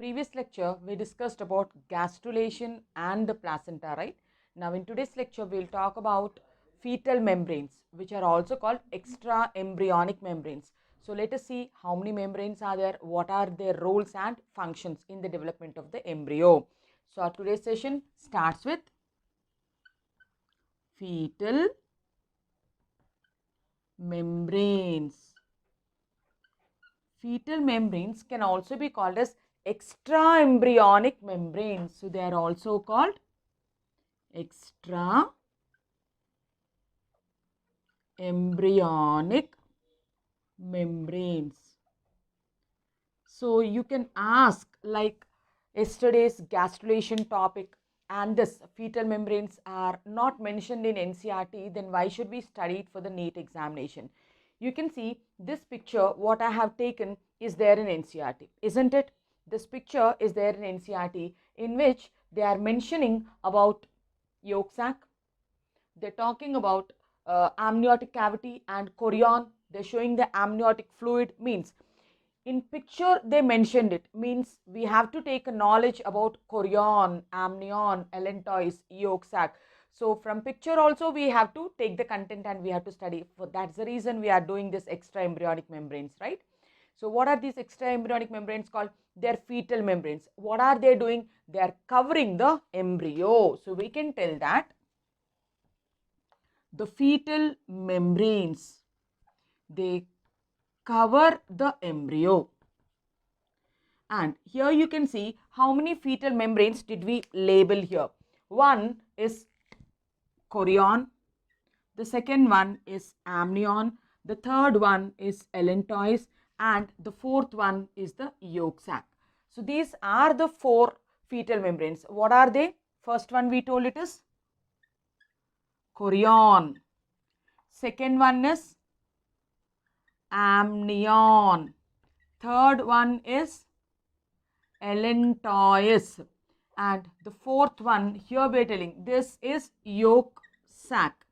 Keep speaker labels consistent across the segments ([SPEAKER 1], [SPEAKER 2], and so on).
[SPEAKER 1] previous lecture, we discussed about gastrulation and the placenta, right? Now, in today's lecture, we'll talk about fetal membranes, which are also called extra embryonic membranes. So, let us see how many membranes are there, what are their roles and functions in the development of the embryo. So, our today's session starts with fetal membranes. Fetal membranes can also be called as extra embryonic membranes. So, they are also called extra embryonic membranes. So, you can ask like yesterday's gastrulation topic and this fetal membranes are not mentioned in NCERT, then why should we study it for the NEET examination? You can see this picture, what I have taken is there in NCERT, isn't it? This picture is there in NCERT in which they are mentioning about yolk sac. They're talking about amniotic cavity and chorion. They're showing the amniotic fluid means in picture they mentioned it means we have to take a knowledge about chorion, amnion, allantois, yolk sac. So from picture also we have to take the content and we have to study. That's the reason we are doing this extra embryonic membranes, right? So what are these extra embryonic membranes called? They're fetal membranes. What are they doing? They are covering the embryo. So we can tell that the fetal membranes, they cover the embryo. And here you can see how many fetal membranes did we label here. One is chorion, the second one is amnion, the third one is allantois, and the fourth one is the yolk sac. So these are the four fetal membranes. What are they? First one we told it is chorion. Second one is amnion. Third one is allantois. And the fourth one, here we are telling, this is yolk sac.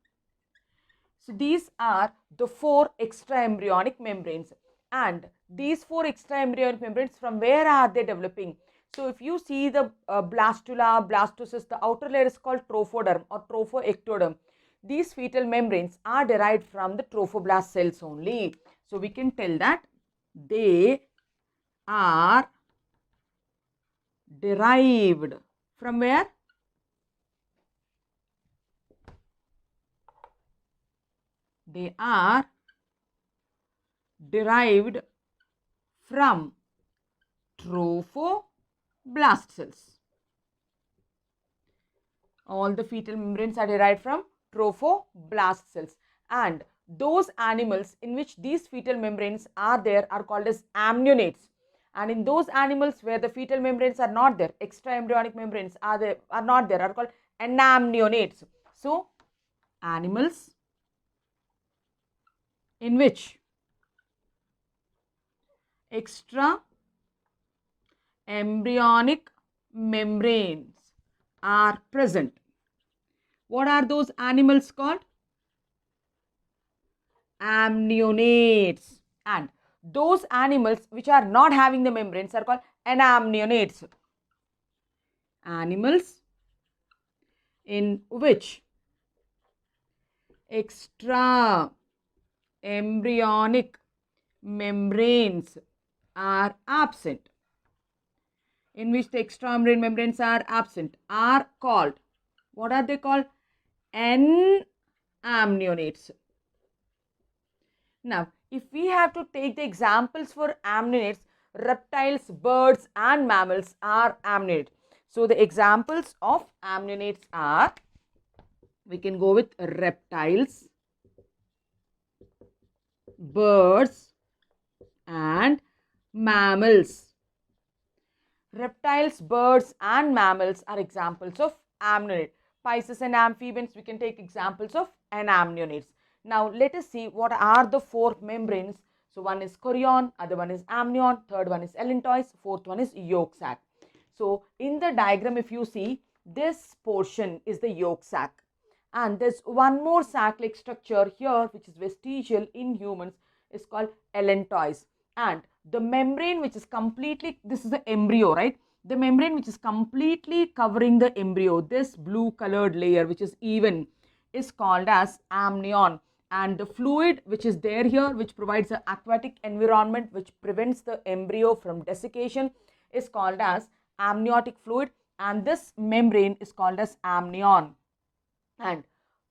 [SPEAKER 1] So these are the four extra embryonic membranes. And these four extra embryonic membranes, from where are they developing? So if you see the blastula, blastocyst, the outer layer is called trophoderm or trophoectoderm. These fetal membranes are derived from the trophoblast cells only. So we can tell that they are derived from where? They are derived from trophoblast cells. All the fetal membranes are derived from trophoblast cells, and those animals in which these fetal membranes are there are called as amnionates. And in those animals where the fetal membranes are not there, extra embryonic membranes are not there, are called anamnionates. So animals in which extra embryonic membranes are present. What are those animals called? Amnionates. And those animals which are not having the membranes are called anamnionates. Animals in which extra embryonic membranes are absent, in which the extra membranes are absent, are called, what are they called? Anamnionates. Now, if we have to take the examples for amnionates, reptiles, birds and mammals are amnionates. So, the examples of amnionates are, we can go with reptiles, birds and mammals. Reptiles, birds and mammals are examples of amnionate. Pisces and amphibians, we can take examples of anamnionates. Now, let us see what are the four membranes. So, one is chorion, other one is amnion, third one is allantois, fourth one is yolk sac. So, in the diagram, if you see, this portion is the yolk sac. And there's one more sac-like structure here, which is vestigial in humans, is called allantois. and the membrane which is completely, this is the embryo, right? The membrane which is completely covering the embryo, this blue colored layer which is even, is called as amnion. And the fluid which is there here, which provides an aquatic environment which prevents the embryo from desiccation, is called as amniotic fluid, and this membrane is called as amnion. And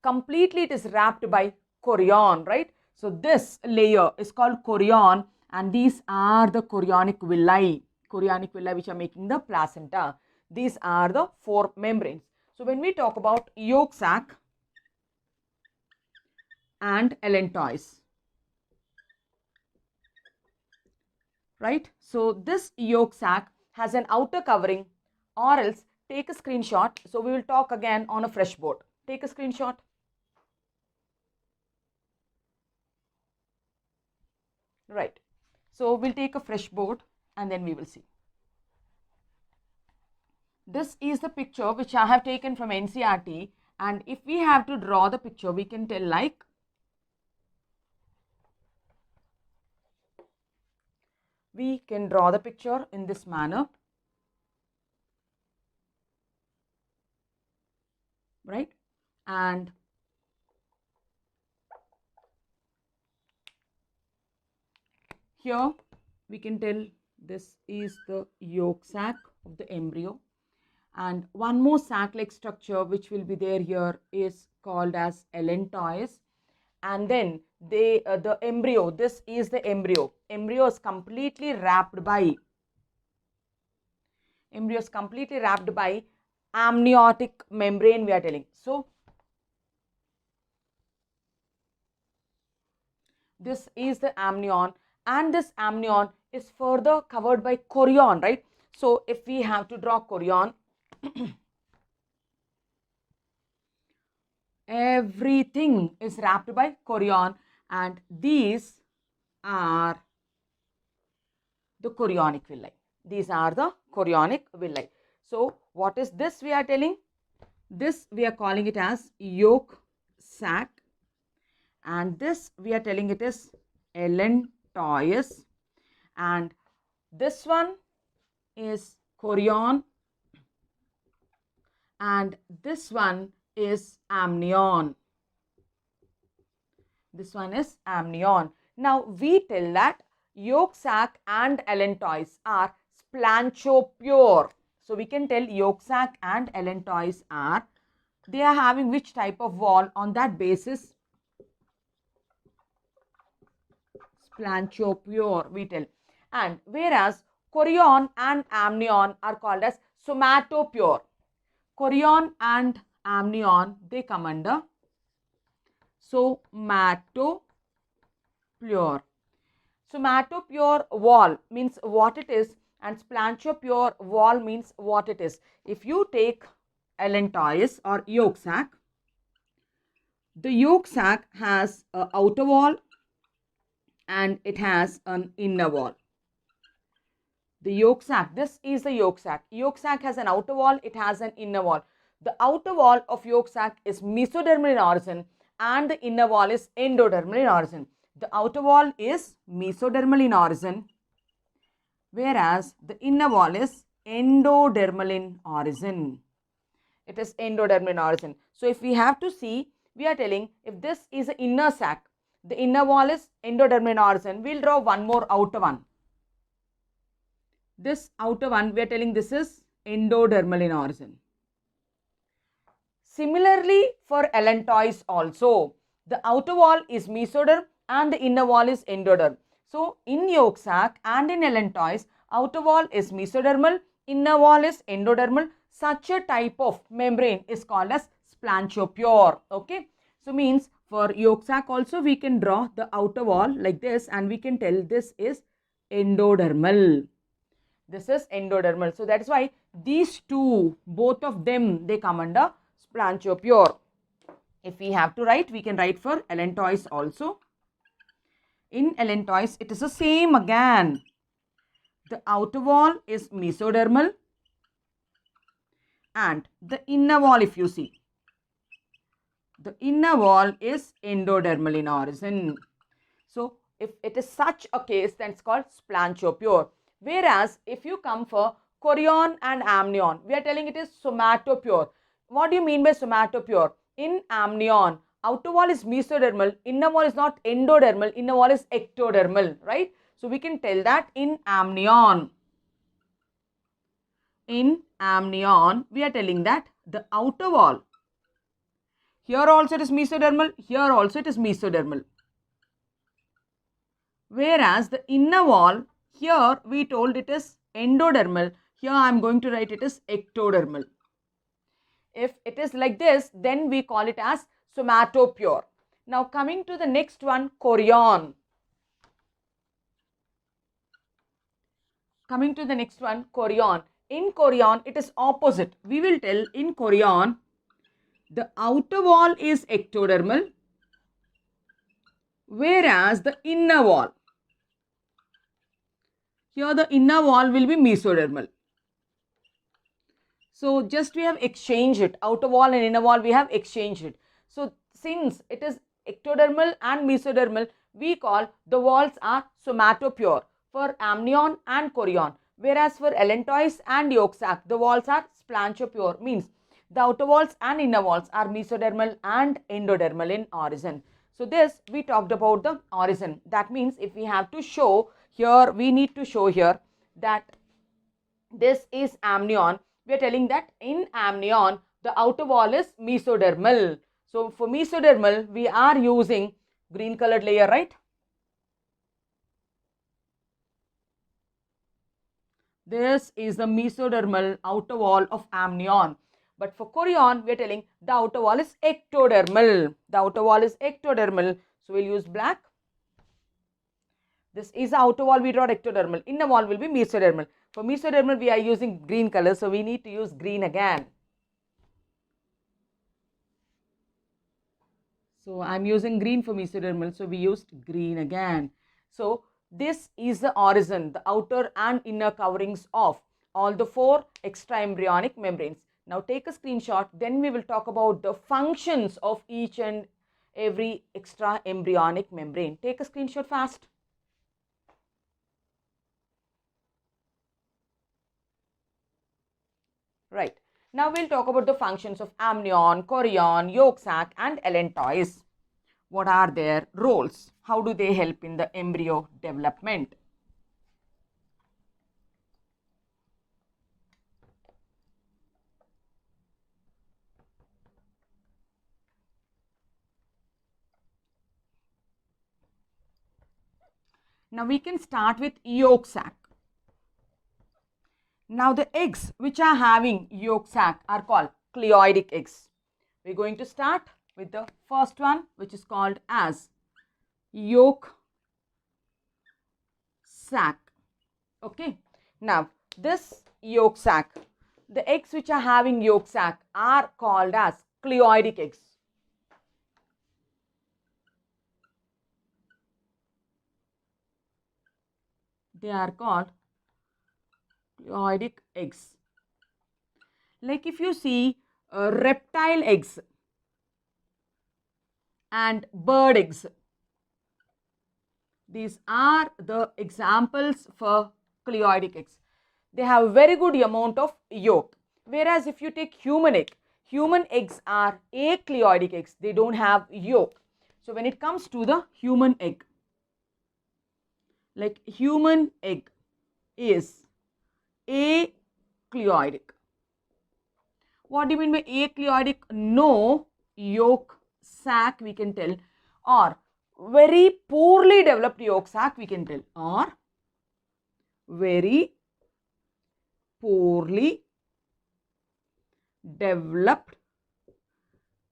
[SPEAKER 1] completely it is wrapped by chorion, right? So this layer is called chorion, and these are the chorionic villi, which are making the placenta. These are the four membranes. So when we talk about yolk sac and allantois, right? So this yolk sac has an outer covering, or else take a screenshot. So we will talk again on a fresh board. Take a screenshot. Right. So we'll take a fresh board and then we will see. This is the picture which I have taken from NCERT, and if we have to draw the picture, we can tell like, we can draw the picture in this manner, right? And here we can tell this is the yolk sac of the embryo, and one more sac-like structure which will be there here is called as allantois. And then the embryo, this is the embryo. Embryo is completely wrapped by amniotic membrane, we are telling. So this is the amnion, and this amnion is further covered by chorion, right? So if we have to draw chorion, everything is wrapped by chorion, and these are the chorionic villi. These are the chorionic villi. So what is this we are telling? This we are calling it as yolk sac, and this we are telling it is allantois, and this one is chorion, and this one is amnion. This one is amnion. Now we tell that yolk sac and allantois are splanchopure. So we can tell yolk sac and allantois are, they are having which type of wall? On that basis, splanchopure we tell. And whereas chorion and amnion are called as somatopure. Chorion and amnion, they come under somatopure. Somatopure wall means what it is, and splanchopure wall means what it is. If you take allantois or yolk sac, the yolk sac has an outer wall and it has an inner wall. The yolk sac, this is the yolk sac. Yolk sac has an outer wall, it has an inner wall. The outer wall of yolk sac is mesodermal in origin, and the inner wall is endodermal in origin. The outer wall is mesodermal in origin, whereas the inner wall is endodermal in origin. It is endodermal in origin. So if we have to see, we are telling if this is an inner sac, the inner wall is endodermal in origin, we will draw one more outer one. This outer one, we are telling this is endodermal in origin. Similarly, for allantois also, the outer wall is mesoderm and the inner wall is endoderm. So, in yolk sac and in allantois, outer wall is mesodermal, inner wall is endodermal. Such a type of membrane is called as splanchopure. Okay. So, means for yolk sac also we can draw the outer wall like this, and we can tell this is endodermal. This is endodermal. So, that is why these two, both of them, they come under splanchopure. If we have to write, we can write for allantois also. In allantois, it is the same again. The outer wall is mesodermal and the inner wall, if you see, the inner wall is endodermal in origin. So, if it is such a case, then it's called splanchopure. Whereas if you come for chorion and amnion, we are telling it is somatopure. What do you mean by somatopure? In amnion, outer wall is mesodermal, inner wall is not endodermal, inner wall is ectodermal, right? So we can tell that in amnion. In amnion, we are telling that the outer wall, here also it is mesodermal, here also it is mesodermal. Whereas the inner wall, here we told it is endodermal, here I am going to write it as ectodermal. If it is like this, then we call it as somatopure. Now coming to the next one, chorion. Coming to the next one, chorion. In chorion, it is opposite. We will tell in chorion, the outer wall is ectodermal, whereas the inner wall, here the inner wall will be mesodermal. So just we have exchanged it, outer wall and inner wall we have exchanged it. So since it is ectodermal and mesodermal, we call the walls are somatopure for amnion and chorion. Whereas for allantois and yolk sac, the walls are splanchopure, means the outer walls and inner walls are mesodermal and endodermal in origin. So this we talked about the origin. That means if we have to show here, we need to show here that this is amnion. We are telling that in amnion, the outer wall is mesodermal. So for mesodermal, we are using green colored layer, right? This is the mesodermal outer wall of amnion. But for chorion, we are telling the outer wall is ectodermal. The outer wall is ectodermal. So we'll use black. This is the outer wall, we draw ectodermal. Inner wall will be mesodermal. For mesodermal, we are using green color. So we need to use green again. So I'm using green for mesodermal. So we used green again. So this is the origin, the outer and inner coverings of all the 4 extraembryonic membranes. Now take a screenshot, then we will talk about the functions of each and every extraembryonic membrane. Take a screenshot fast. Right. Now we'll talk about the functions of amnion, chorion, yolk sac and allantois. What are their roles? How do they help in the embryo development? Now we can start with yolk sac. Now the eggs which are having yolk sac are called cleoidic eggs. We're going to start with the first one, which is called as yolk sac. Okay. Now this yolk sac, the eggs which are having yolk sac are called as cleoidic eggs. They are called cleoidic eggs. Like if you see reptile eggs and bird eggs, these are the examples for cleoidic eggs. They have very good amount of yolk. Whereas if you take human eggs are acleoidic eggs. They don't have yolk. So when it comes to the human egg, like human egg is acleoidic. What do you mean by acleoidic? No yolk sac we can tell, or very poorly developed yolk sac we can tell, or very poorly developed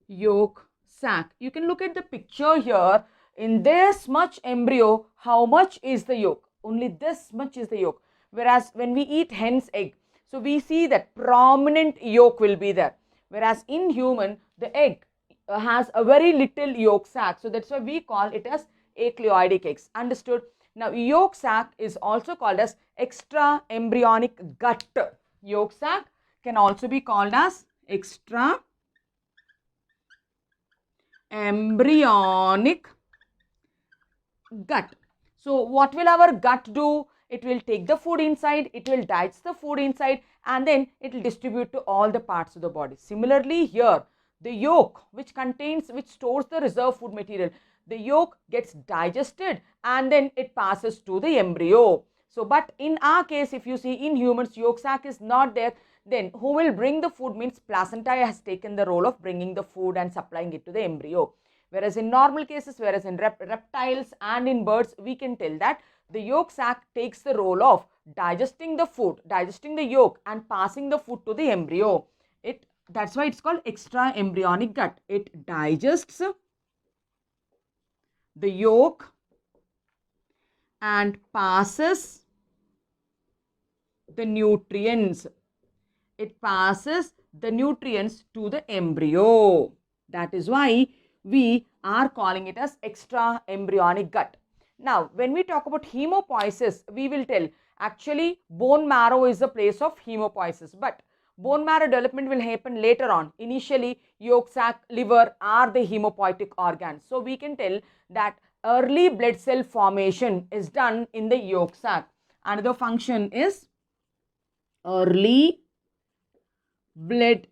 [SPEAKER 1] yolk sac. You can look at the picture here. In this much embryo, how much is the yolk? Only this much is the yolk. Whereas when we eat hen's egg, so we see that prominent yolk will be there. Whereas in human, the egg has a very little yolk sac. So that's why we call it as acleoidic eggs. Understood? Now yolk sac is also called as extra embryonic gut. Yolk sac can also be called as extra embryonic gut. So what will our gut do? It will take the food inside, it will digest the food inside, and then it will distribute to all the parts of the body. Similarly here, the yolk which stores the reserve food material, the yolk gets digested and then it passes to the embryo. So but in our case, if you see in humans, yolk sac is not there, then who will bring the food means placenta has taken the role of bringing the food and supplying it to the embryo. Whereas in normal cases, whereas in reptiles and in birds, we can tell that the yolk sac takes the role of digesting the food, digesting the yolk and passing the food to the embryo. That's why it's called extra embryonic gut. It digests the yolk and passes the nutrients. It passes the nutrients to the embryo. That is why we are calling it as extra embryonic gut. Now, when we talk about hemopoiesis, we will tell actually bone marrow is the place of hemopoiesis, but bone marrow development will happen later on. Initially, yolk sac, liver are the hemopoietic organs. So, we can tell that early blood cell formation is done in the yolk sac. Another function is early blood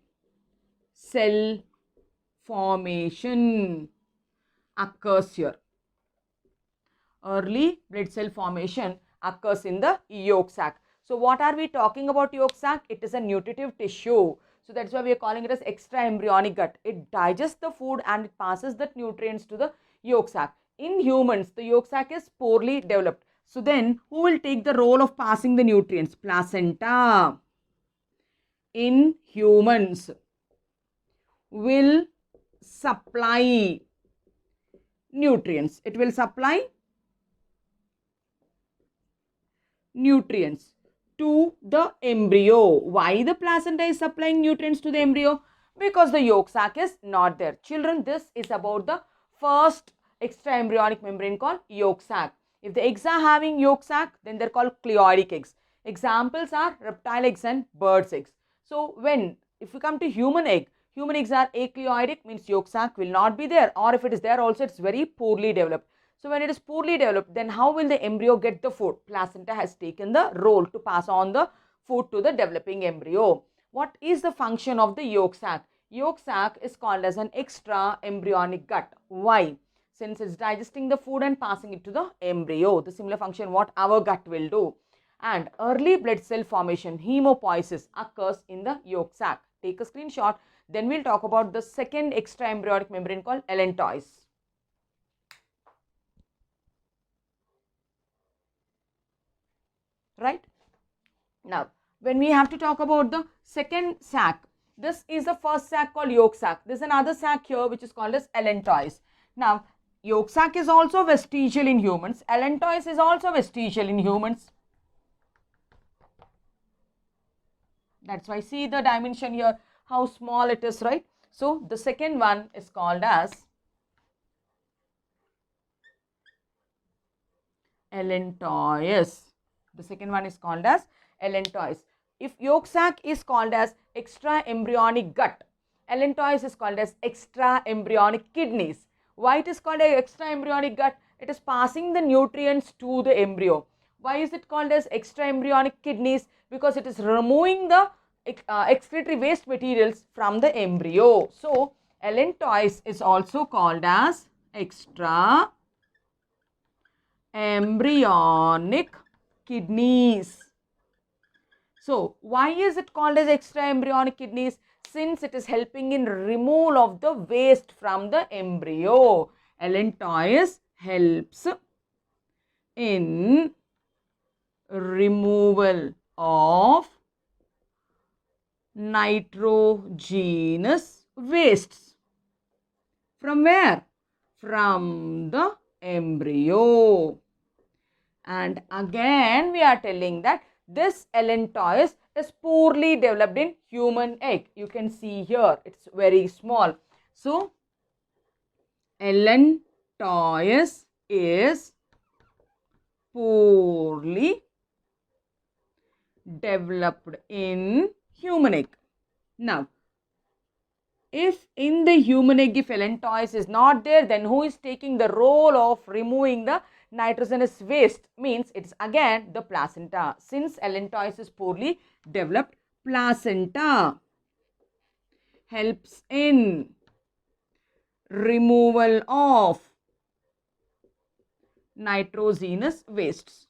[SPEAKER 1] cell formation occurs here. Early blood cell formation occurs in the yolk sac. So what are we talking about yolk sac? It is a nutritive tissue. So that's why we are calling it as extra embryonic gut. It digests the food and it passes the nutrients to the yolk sac. In humans, the yolk sac is poorly developed. So then who will take the role of passing the nutrients? Placenta. In humans will supply nutrients. It will supply nutrients to the embryo. Why the placenta is supplying nutrients to the embryo? Because the yolk sac is not there. Children, this is about the first extra embryonic membrane called yolk sac. If the eggs are having yolk sac, then they're called cleoidic eggs. Examples are reptile eggs and birds eggs. So if we come to human eggs are acleoidic, means yolk sac will not be there, or if it is there also, it's very poorly developed. So when it is poorly developed, then how will the embryo get the food? Placenta has taken the role to pass on the food to the developing embryo. What is the function of the yolk sac? Yolk sac is called as an extra embryonic gut. Why? Since it's digesting the food and passing it to the embryo. The similar function what our gut will do. And early blood cell formation, hemopoiesis, occurs in the yolk sac. Take a screenshot. Then we'll talk about the second extra embryonic membrane called allantois. Right? Now, when we have to talk about the second sac, this is the first sac called yolk sac. There is another sac here which is called as allantois. Now, yolk sac is also vestigial in humans. Allantois is also vestigial in humans. That's why see the dimension here, how small it is, right? So, the second one is called as allantois. The second one is called as allantois. If yolk sac is called as extra embryonic gut, allantois is called as extra embryonic kidneys. Why it is called as extra embryonic gut? It is passing the nutrients to the embryo. Why is it called as extra embryonic kidneys? Because it is removing the excretory waste materials from the embryo. So, allantois is also called as extra embryonic kidneys. So, why is it called as extra embryonic kidneys? Since it is helping in removal of the waste from the embryo. Allantois helps in removal of nitrogenous wastes. From where? From the embryo. And again we are telling that this allantois is poorly developed in human egg. You can see here it's very small. So allantois is poorly developed in human egg. Now, if in the human egg, if allantois is not there, then who is taking the role of removing the nitrogenous waste means it's again the placenta. Since allantois is poorly developed, placenta helps in removal of nitrogenous wastes.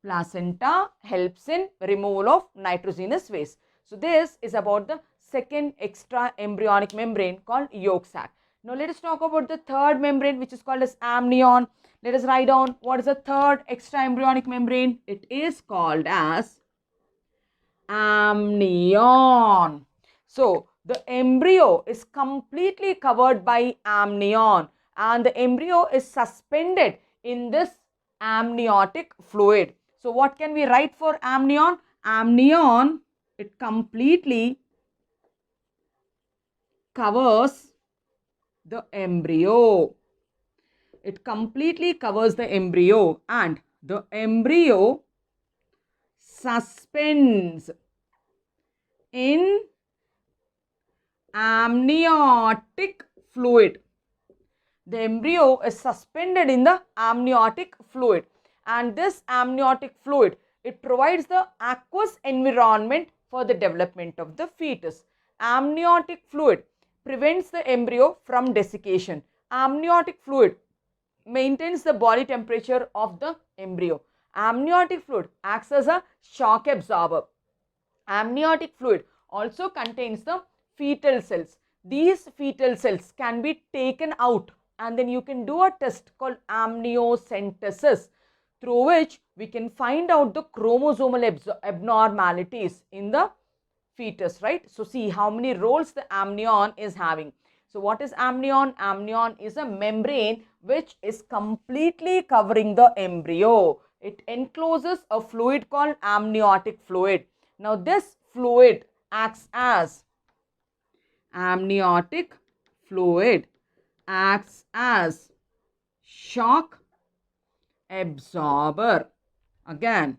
[SPEAKER 1] Placenta helps in removal of nitrogenous waste. So this is about the second extra embryonic membrane called yolk sac. Now let us talk about the third membrane, which is called as amnion. Let us write down what is the third extra embryonic membrane. It is called as amnion. So the embryo is completely covered by amnion, and the embryo is suspended in this amniotic fluid. So what can we write for amnion? Amnion, it completely covers the embryo. It completely covers the embryo, and the embryo suspends in amniotic fluid. The embryo is suspended in the amniotic fluid, and this amniotic fluid, it provides the aqueous environment for the development of the fetus. Amniotic fluid prevents the embryo from desiccation. Amniotic fluid maintains the body temperature of the embryo. Amniotic fluid acts as a shock absorber. Amniotic fluid also contains the fetal cells. These fetal cells can be taken out, and then you can do a test called amniocentesis, through which we can find out the chromosomal abnormalities in the fetus, right? So see how many roles the amnion is having. So what is amnion? Amnion is a membrane which is completely covering the embryo. It encloses a fluid called amniotic fluid. Now this fluid acts as amniotic fluid acts as shock absorber. Again,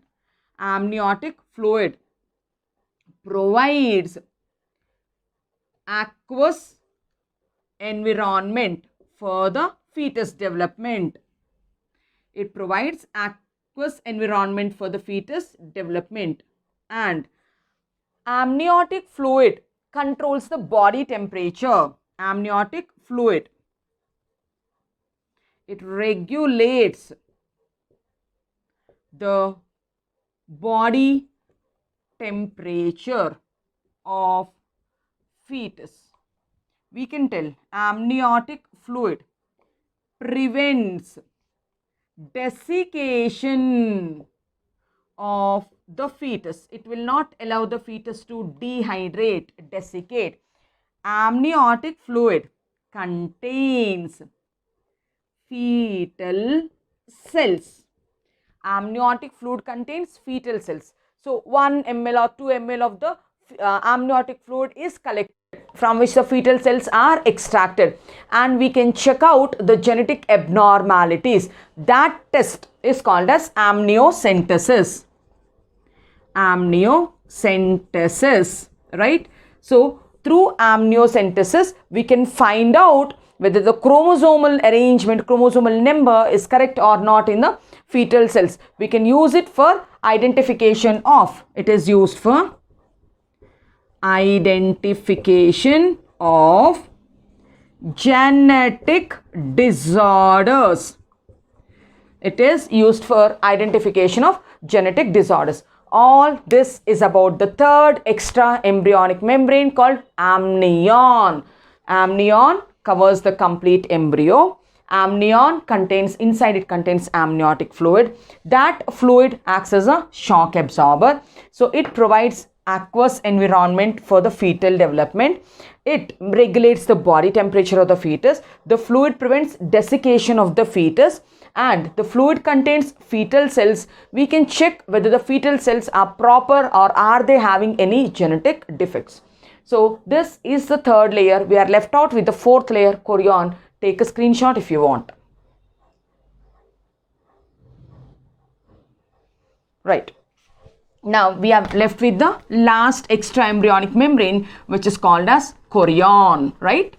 [SPEAKER 1] amniotic fluid provides aqueous environment for the fetus development. It provides aqueous environment for the fetus development, and amniotic fluid controls the body temperature. Amniotic fluid, it regulates the body temperature of fetus. We can tell amniotic fluid prevents desiccation of the fetus. It will not allow the fetus to dehydrate, desiccate. Amniotic fluid contains fetal cells. Amniotic fluid contains fetal cells. So 1 ml or 2 ml of the amniotic fluid is collected, from which the fetal cells are extracted, and we can check out the genetic abnormalities. That test is called as amniocentesis. Amniocentesis, right? So through amniocentesis, we can find out whether the chromosomal arrangement, chromosomal number is correct or not in the fetal cells. We can use it for identification of, it is used for identification of genetic disorders. It is used for identification of genetic disorders. All this is about the third extra embryonic membrane called amnion. Amnion covers the complete embryo. Amnion contains, inside it contains amniotic fluid. That fluid acts as a shock absorber. So it provides aqueous environment for the fetal development. It regulates the body temperature of the fetus. The fluid prevents desiccation of the fetus, and the fluid contains fetal cells. We can check whether the fetal cells are proper or are they having any genetic defects. So this is the third layer. We are left out with the fourth layer, chorion. Take a screenshot if you want. Right. Now we are left with the last extra embryonic membrane, which is called as chorion, right?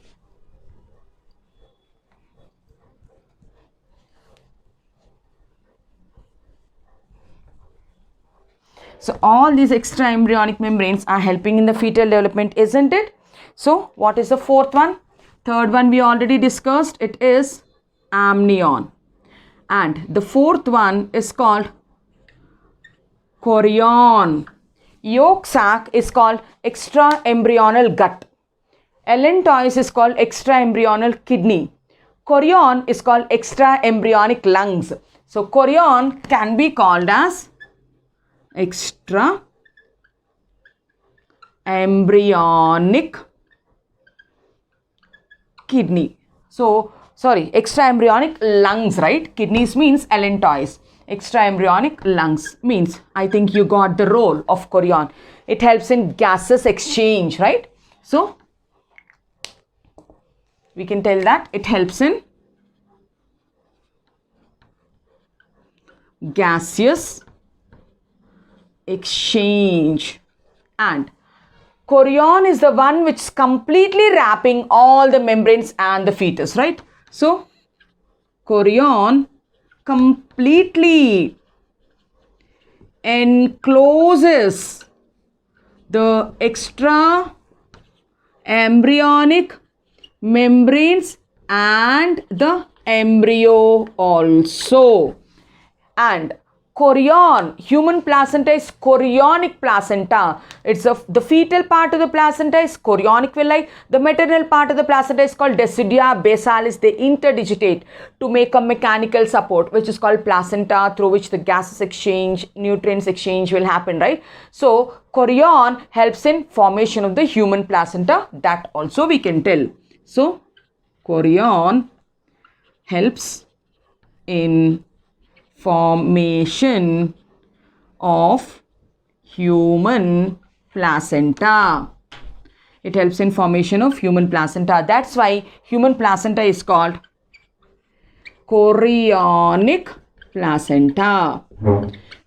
[SPEAKER 1] So all these extra embryonic membranes are helping in the fetal development, isn't it? So what is the fourth one? Third one we already discussed. It is amnion. And the fourth one is called chorion. Yolk sac is called extraembryonal gut. Allantois is called extraembryonal kidney. Chorion is called extraembryonic lungs. So chorion can be called as extraembryonic kidney. So sorry, extraembryonic lungs, right? Kidneys means allantois. Extraembryonic lungs means, I think you got the role of chorion. It helps in gases exchange, right? So we can tell that it helps in gaseous exchange. And chorion is the one which is completely wrapping all the membranes and the fetus, right? So chorion completely encloses the extra embryonic membranes and the embryo also. And chorion, human placenta is chorionic placenta. It's the fetal part of the placenta is chorionic villi. The maternal part of the placenta is called decidia basalis. They interdigitate to make a mechanical support, which is called placenta, through which the gases exchange, nutrients exchange will happen, right? So chorion helps in formation of the human placenta. That also we can tell. So chorion helps in formation of human placenta. It helps in formation of human placenta. That's why human placenta is called chorionic placenta.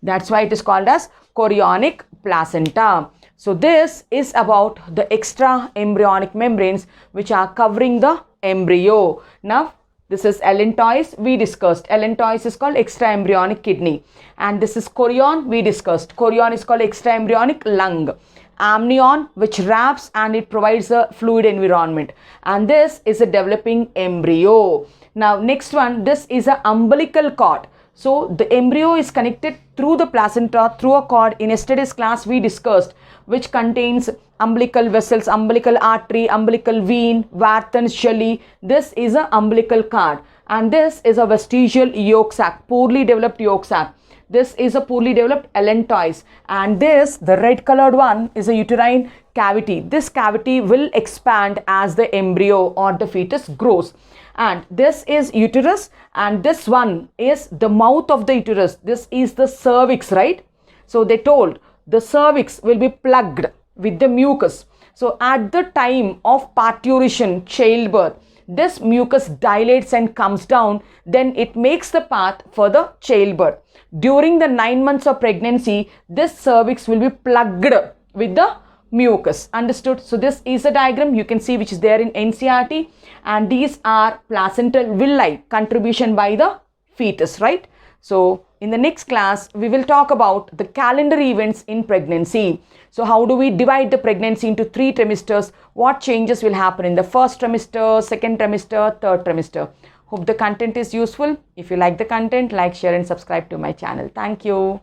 [SPEAKER 1] That's why it is called as chorionic placenta. So this is about the extra embryonic membranes which are covering the embryo. Now this is allantois, we discussed. Allantois is called extraembryonic kidney. And this is chorion, we discussed. Chorion is called extraembryonic lung. Amnion, which wraps and it provides a fluid environment. And this is a developing embryo. Now next one, this is an umbilical cord. So the embryo is connected through the placenta through a cord. In yesterday's class we discussed, which contains umbilical vessels, umbilical artery, umbilical vein, Warthin's jelly. This is an umbilical cord, and this is a vestigial yolk sac, poorly developed yolk sac. This is a poorly developed allantois, and this, the red colored one, is a uterine cavity. This cavity will expand as the embryo or the fetus grows. And this is uterus, and this one is the mouth of the uterus. This is the cervix, right? So they told the cervix will be plugged with the mucus. So at the time of parturition, childbirth, this mucus dilates and comes down, then it makes the path for the childbirth. During the 9 months of pregnancy, this cervix will be plugged with the mucus. Understood? So this is a diagram you can see which is there in NCERT, and these are placental villi, contribution by the fetus, right? So in the next class we will talk about the calendar events in pregnancy. So how do we divide the pregnancy into 3 trimesters? What changes will happen in the first trimester, second trimester, third trimester? Hope the content is useful. If you like the content, like, share and subscribe to my channel. Thank you.